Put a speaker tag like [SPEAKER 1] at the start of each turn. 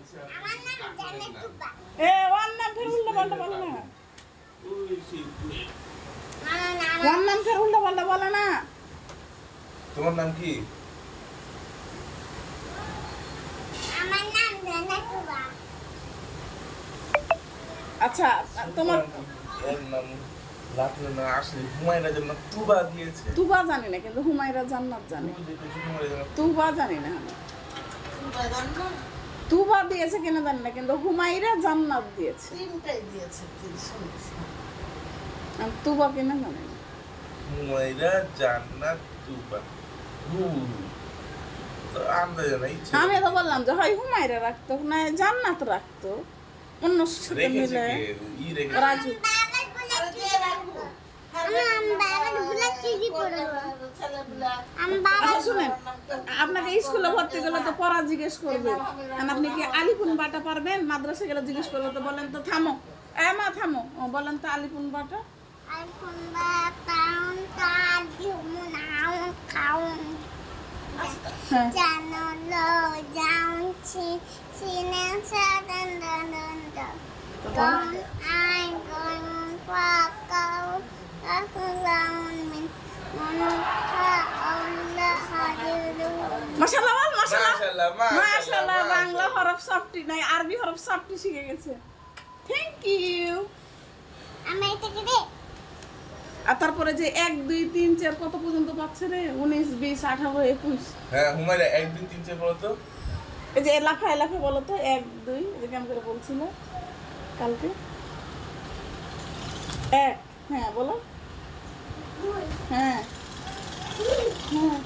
[SPEAKER 1] এ ওর নাম ফের উল্টো পাল্টা বলে না ওর নাম ফের উল্টো পাল্টা বলে না
[SPEAKER 2] তোমার নাম কি
[SPEAKER 3] আমার নাম জান্নাতুবা
[SPEAKER 1] আচ্ছা তোমার
[SPEAKER 2] এর নাম রাখলে না আসলে হুমায়রা জান্নাত তুবা দিয়েছে
[SPEAKER 1] তুবা জানি না কিন্তু হুমায়রা জান্নাত জানি তুবা জানি না আমি তুবা দিয়েছে কিনা জানি না কিন্তু হুমায়রা জান্নাত দিয়েছে
[SPEAKER 4] তিনটাই দিয়েছে
[SPEAKER 1] আমি তুবা কিনা জানি না
[SPEAKER 2] হুমায়রা জান্নাত তুবা তো আন্দাজ নাই
[SPEAKER 1] আমি তো বললাম যে হয় হুমায়রা রাখতো না জান্নাত রাখতো অন্য সাথে মিলে রাজু আচ্ছা শুনেন আপনাকে স্কুলে ভর্তি গেলে তো পড়া জিজ্ঞেস করবে আপনি কি আলিপুন বাটা পারবেন মাদ্রাসা গেলে জিজ্ঞেস করবে তো বলেন তো থামো মা থামো বলেন তো আলিপুন বাটা মাশাআল্লাহ মাশাআল্লাহ মাশাআল্লাহ বাংলা হরফ সফটি নাই আরবি হরফ সফটি শিখে গেছে থ্যাংক ইউ
[SPEAKER 3] আমি এটাকে দে
[SPEAKER 1] আর তারপরে যে 1 2 3 4 কত পর্যন্ত পাচ্ছে রে 19 20 18 21
[SPEAKER 2] হ্যাঁ হুমায়রা 1 2 3 4 বলো তো
[SPEAKER 1] এই যে লাফায় লাফায় বলো তো 1 2 এই যে কেমন করে বলছিল কালকে 1 হ্যাঁ বলো হ্যাঁ হ্যাঁ